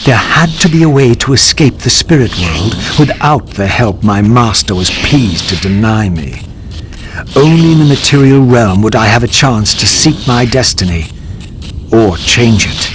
There had to be a way to escape the spirit world without the help my master was pleased to deny me. Only in the material realm would I have a chance to seek my destiny, or change it.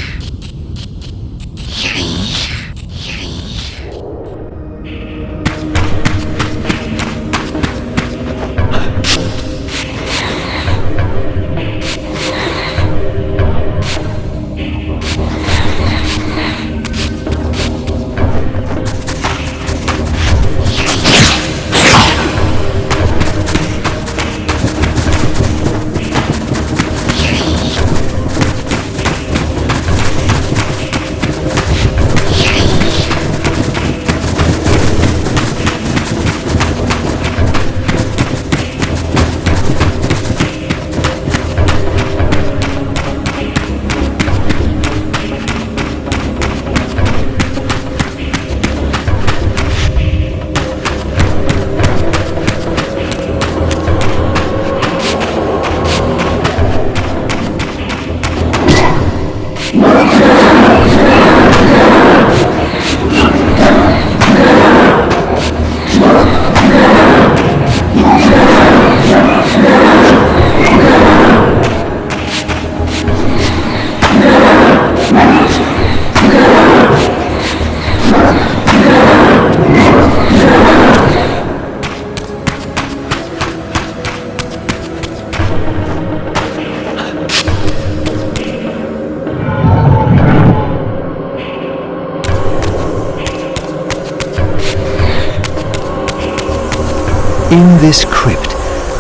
In this crypt,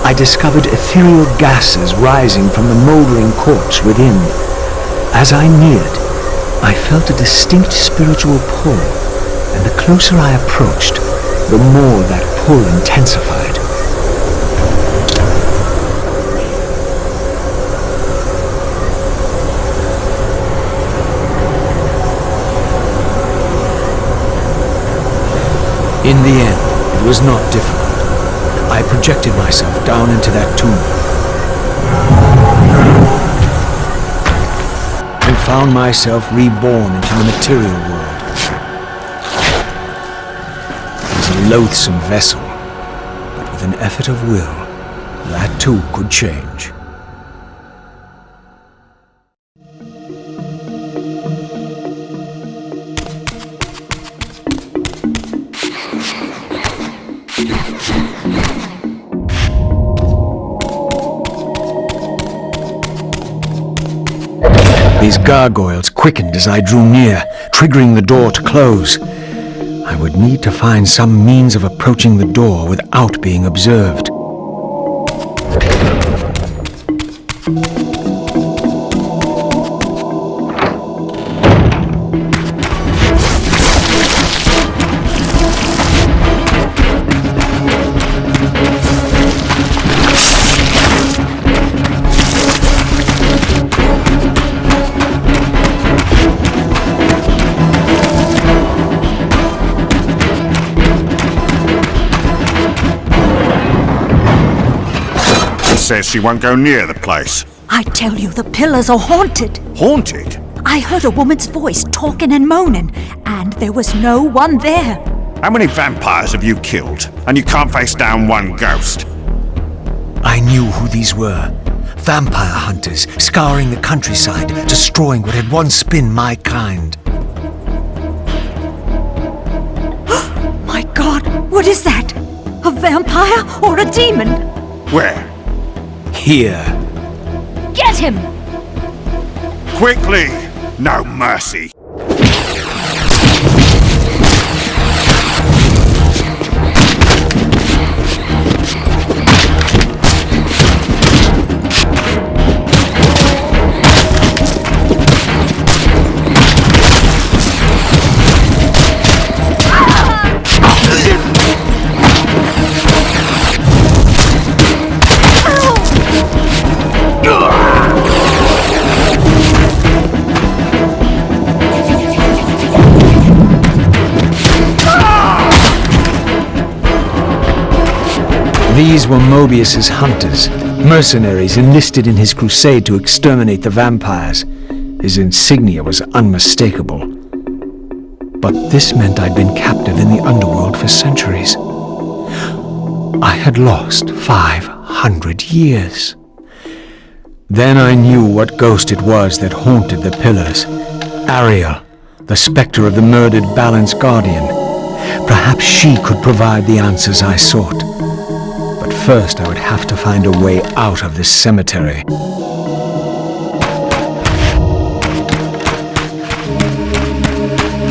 I discovered ethereal gases rising from the mouldering corpse within. As I neared, I felt a distinct spiritual pull, and the closer I approached, the more that pull intensified. In the end, it was not difficult. I projected myself down into that tomb and found myself reborn into the material world. It was a loathsome vessel, but with an effort of will, that too could change. These gargoyles quickened as I drew near, triggering the door to close. I would need to find some means of approaching the door without being observed. Says she won't go near the place. I tell you, the pillars are haunted. Haunted? I heard a woman's voice talking and moaning, and there was no one there. How many vampires have you killed? And you can't face down one ghost? I knew who these were. Vampire hunters, scouring the countryside, destroying what had once been my kind. My God, what is that? A vampire or a demon? Where? Here. Get him! Quickly! No mercy! These were Mobius's hunters, mercenaries enlisted in his crusade to exterminate the vampires. His insignia was unmistakable. But this meant I'd been captive in the underworld for centuries. I had lost 500 years. Then I knew what ghost it was that haunted the pillars. Ariel, the spectre of the murdered Balance Guardian. Perhaps she could provide the answers I sought. But first I would have to find a way out of this cemetery.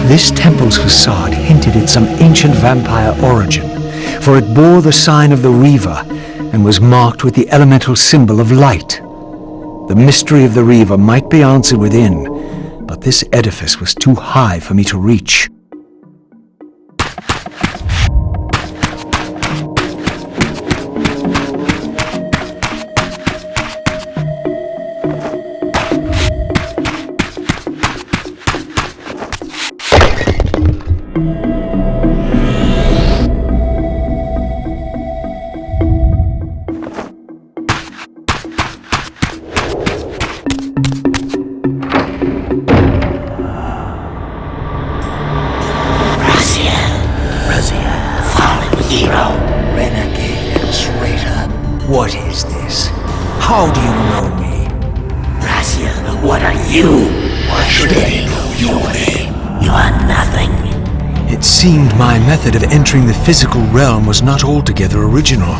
This temple's facade hinted at some ancient vampire origin, for it bore the sign of the reaver and was marked with the elemental symbol of light. The mystery of the reaver might be answered within, but this edifice was too high for me to reach. What is this? How do you know me? Raziel, what are you? Why should they know your name? You are nothing. It seemed my method of entering the physical realm was not altogether original.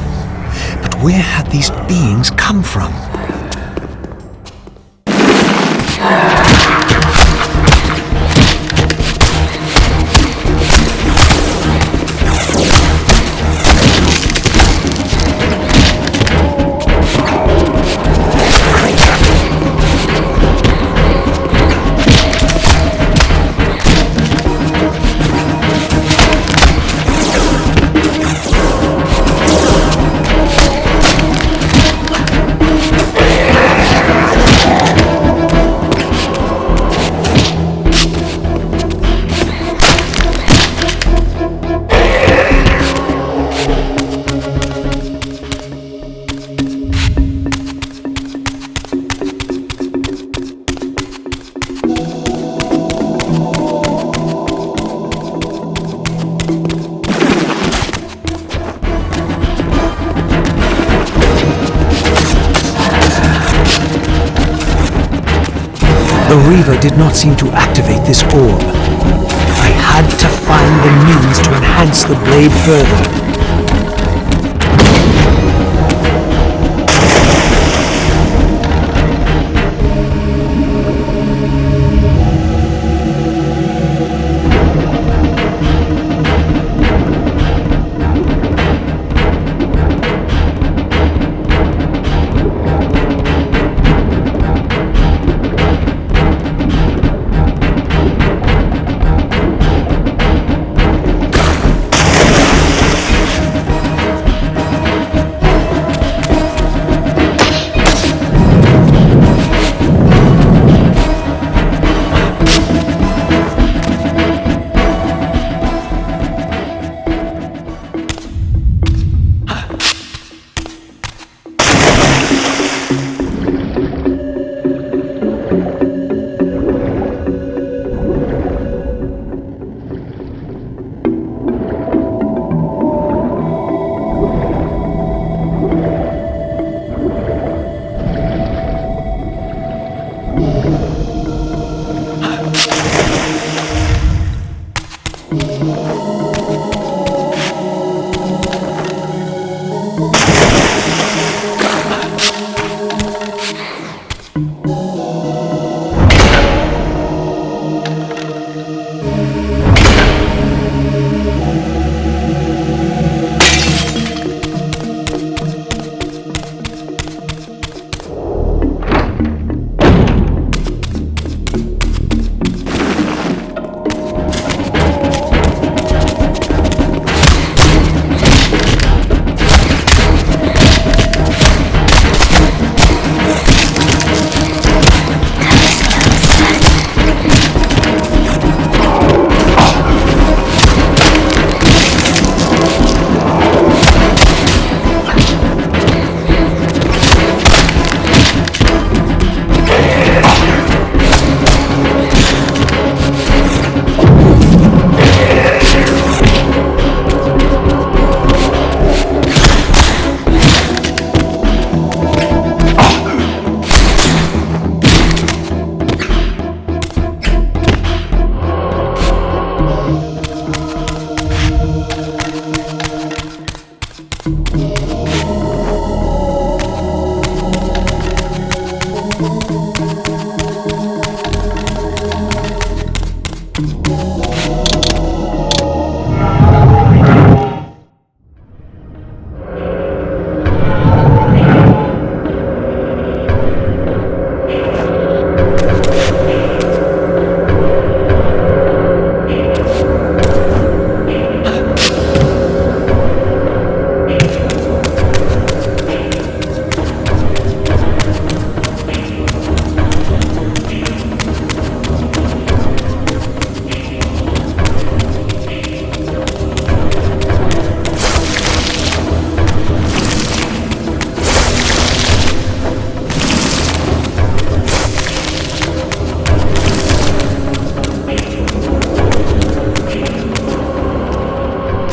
But where had these beings come from? The reaver did not seem to activate this orb. I had to find the means to enhance the blade further.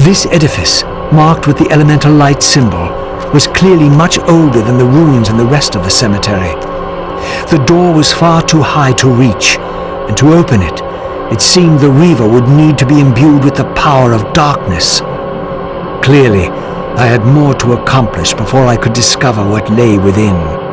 This edifice, marked with the elemental light symbol, was clearly much older than the ruins in the rest of the cemetery. The door was far too high to reach, and to open it, it seemed the reaver would need to be imbued with the power of darkness. Clearly, I had more to accomplish before I could discover what lay within.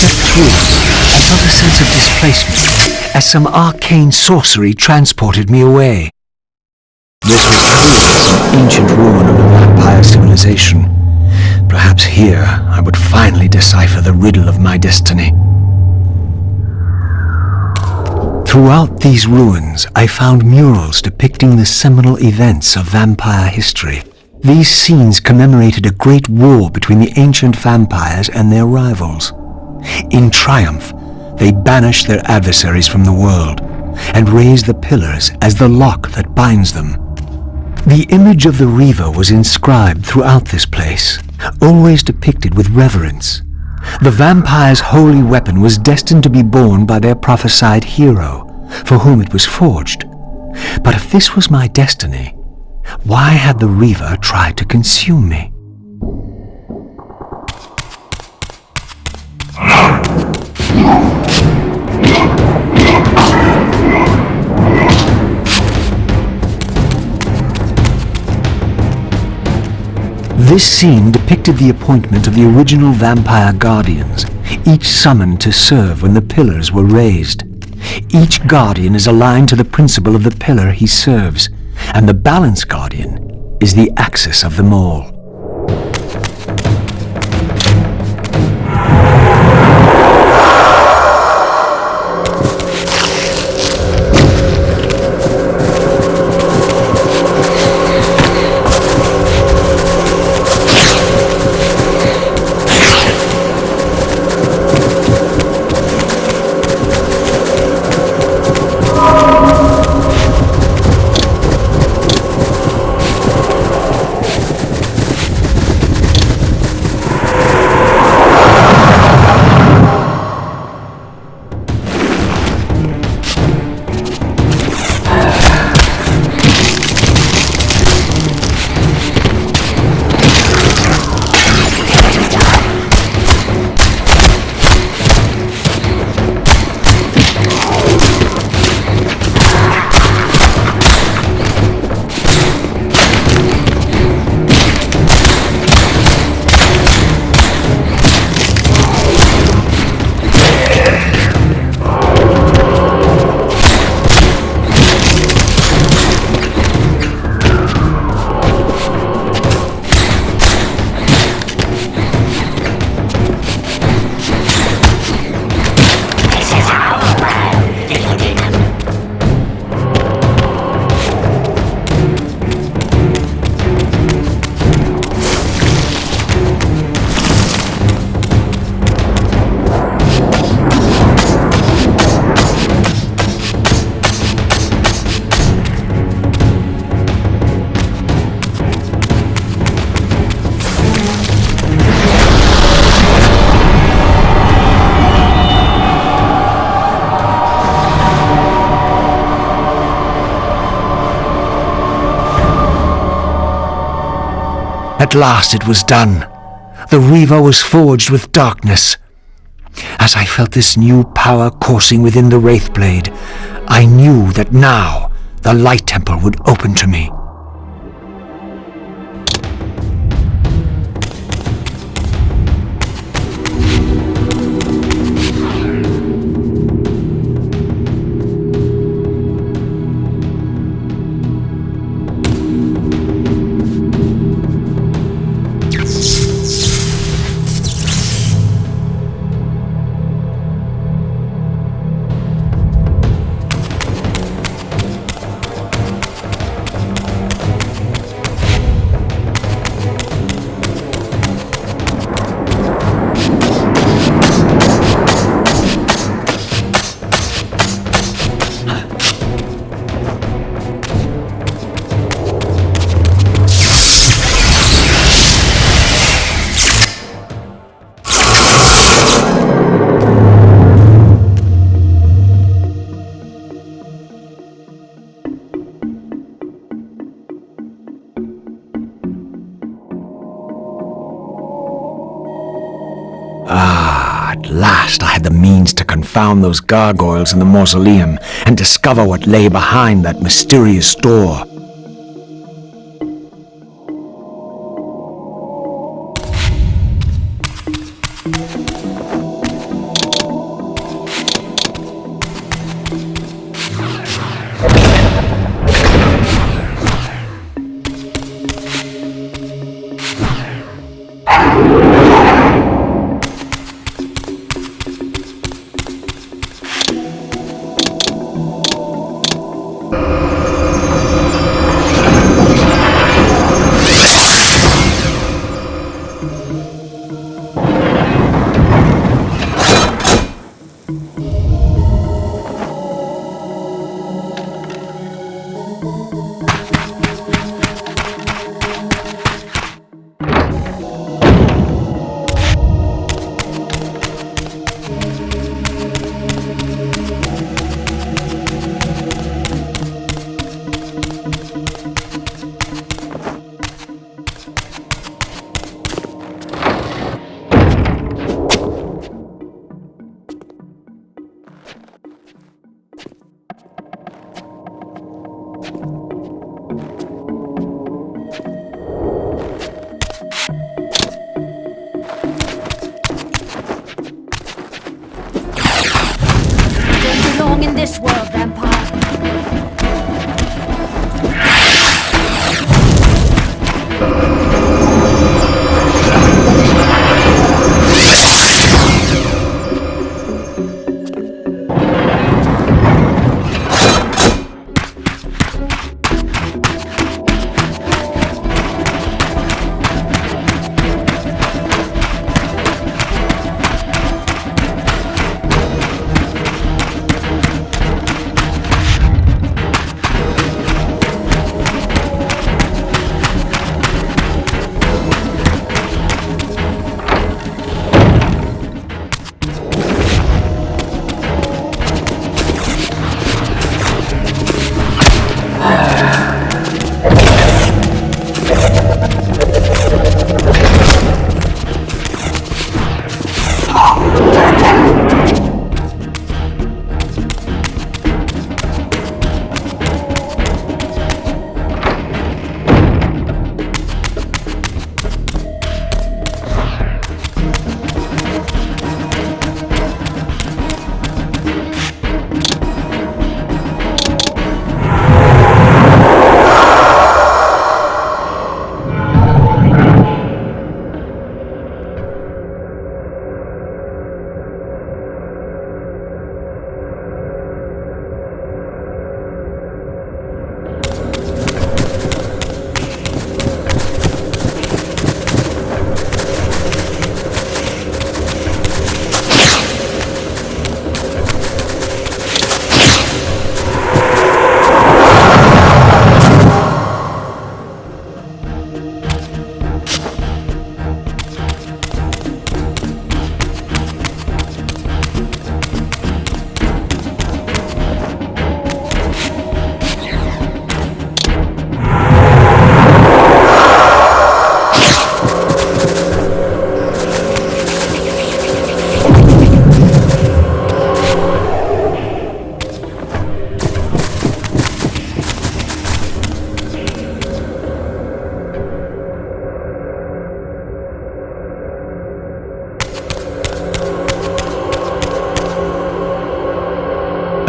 stepped through, I felt a sense of displacement as some arcane sorcery transported me away. This was clearly some ancient ruin of a vampire civilization. Perhaps here I would finally decipher the riddle of my destiny. Throughout these ruins, I found murals depicting the seminal events of vampire history. These scenes commemorated a great war between the ancient vampires and their rivals. In triumph, they banished their adversaries from the world and raised the pillars as the lock that binds them. The image of the reaver was inscribed throughout this place, always depicted with reverence. The vampire's holy weapon was destined to be borne by their prophesied hero, for whom it was forged. But if this was my destiny, why had the reaver tried to consume me? This scene depicted the appointment of the original vampire guardians, each summoned to serve when the pillars were raised. Each guardian is aligned to the principle of the pillar he serves, and the balance guardian is the axis of them all. At last it was done. The reaver was forged with darkness. As I felt this new power coursing within the Wraithblade, I knew that now the Light Temple would open to me. At last I had the means to confound those gargoyles in the mausoleum and discover what lay behind that mysterious door. this world, vampire.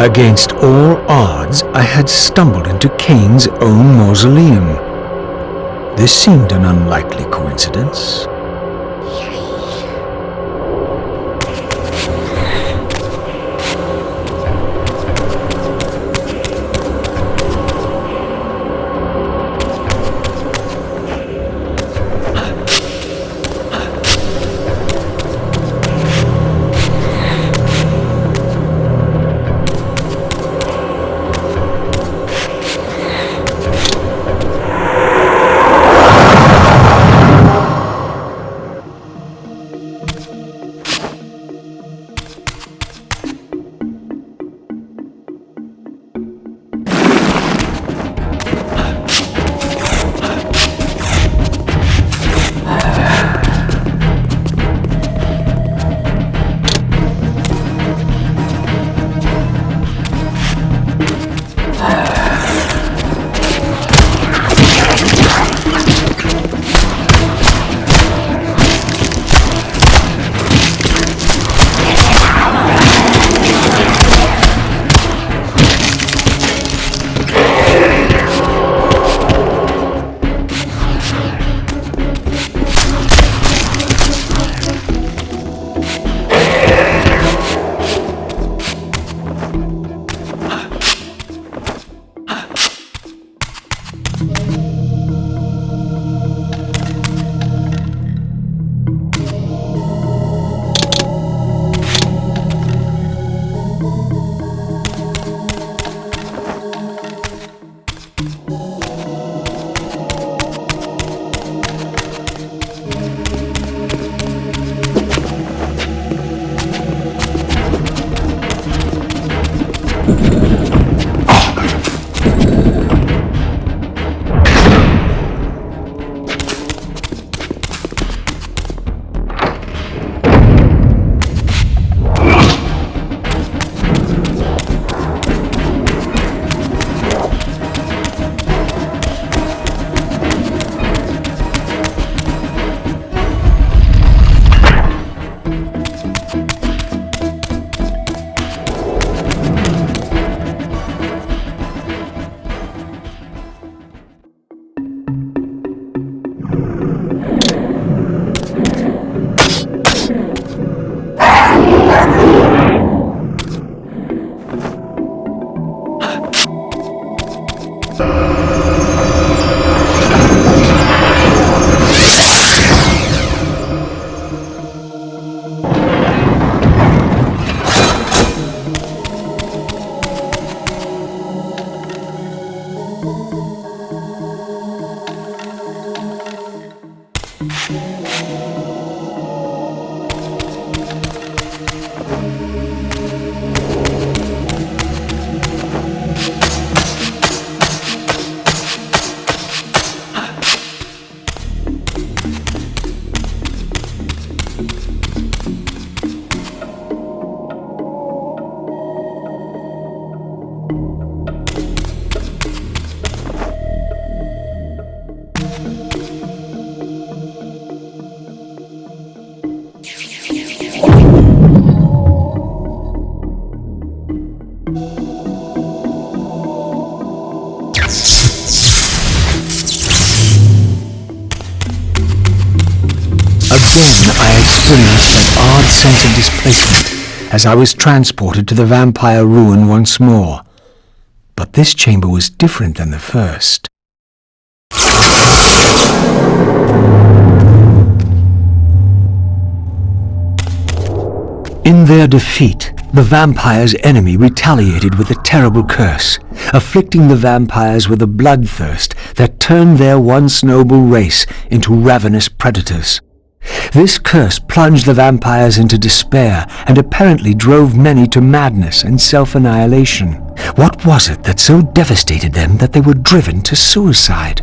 Against all odds, I had stumbled into Kain's own mausoleum. This seemed an unlikely coincidence. Again, I experienced that odd sense of displacement as I was transported to the vampire ruin once more. But this chamber was different than the first. In their defeat, the vampire's enemy retaliated with a terrible curse, afflicting the vampires with a bloodthirst that turned their once noble race into ravenous predators. This curse plunged the vampires into despair and apparently drove many to madness and self-annihilation. What was it that so devastated them that they were driven to suicide?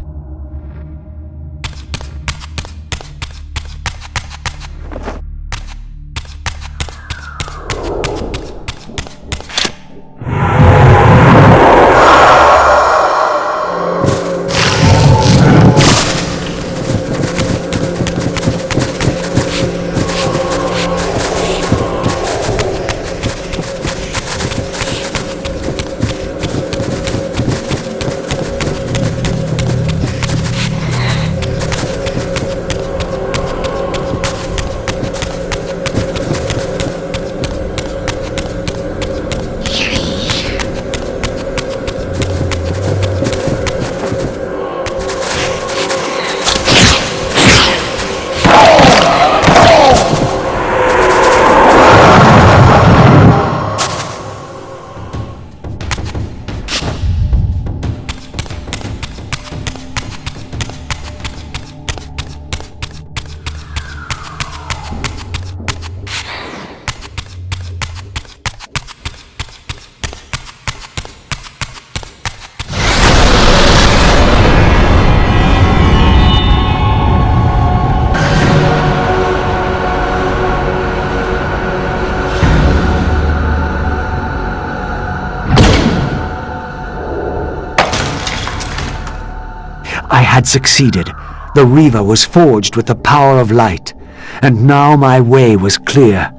I had succeeded. The reaver was forged with the power of light, and now my way was clear.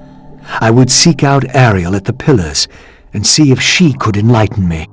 I would seek out Ariel at the pillars and see if she could enlighten me.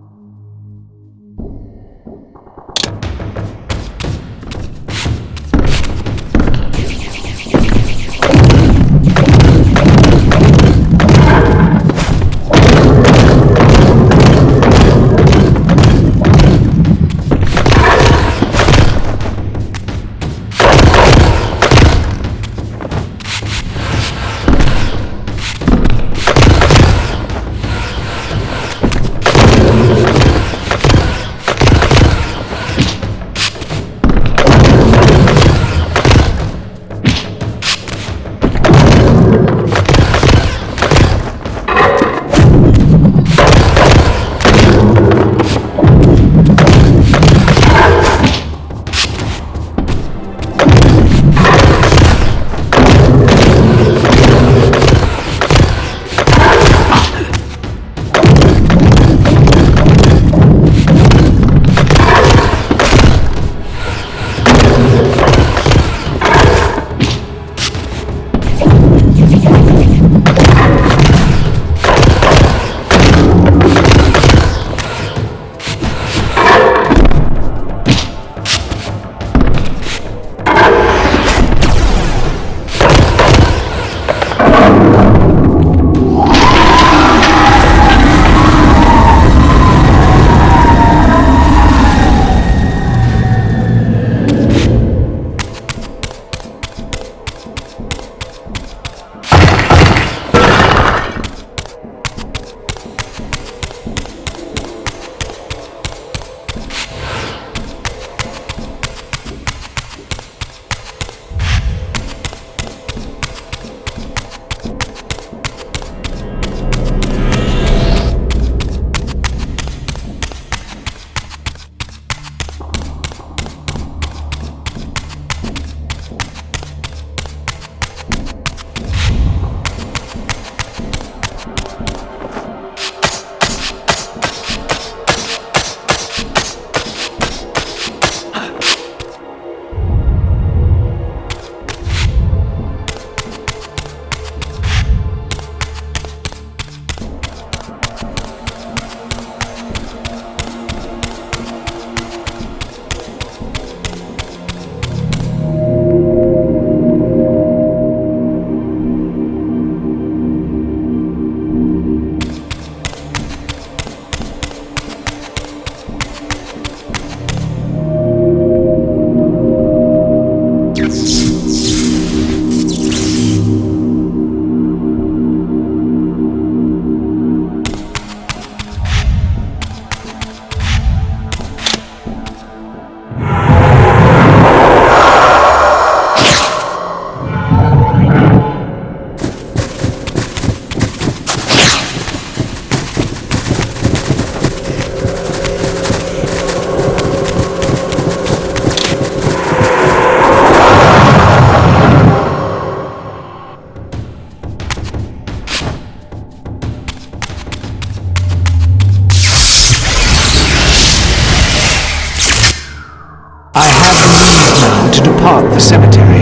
the cemetery.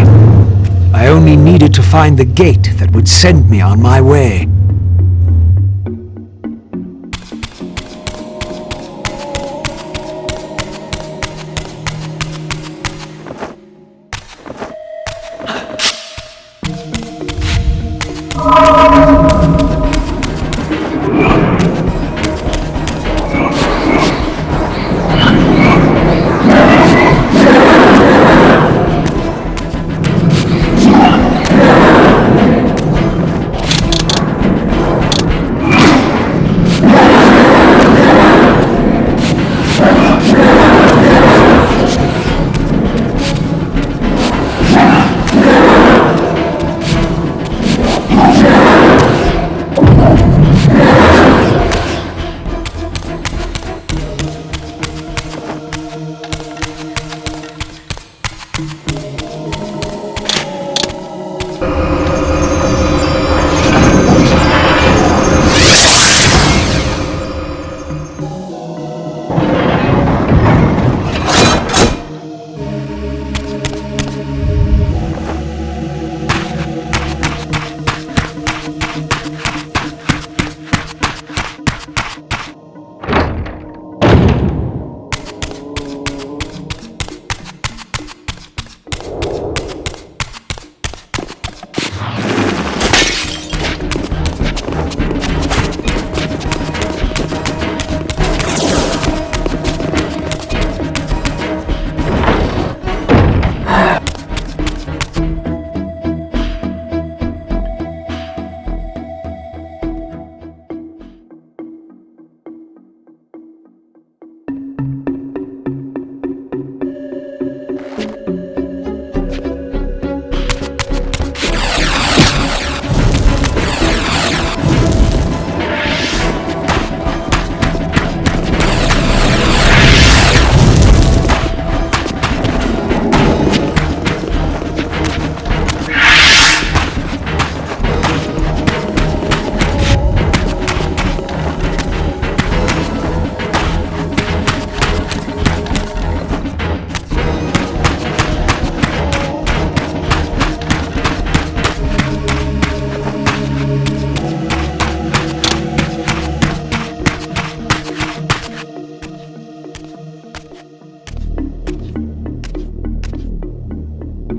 I only needed to find the gate that would send me on my way.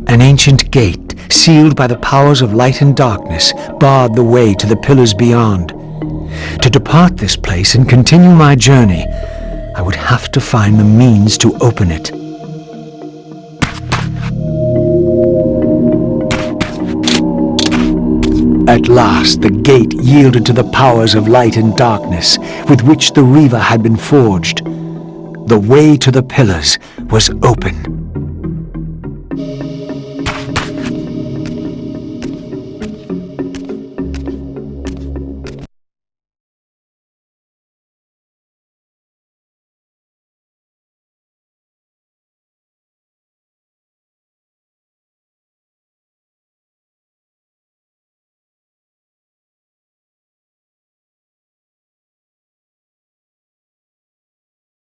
An ancient gate, sealed by the powers of light and darkness, barred the way to the pillars beyond. To depart this place and continue my journey, I would have to find the means to open it. At last, the gate yielded to the powers of light and darkness with which the reaver had been forged. The way to the pillars was open.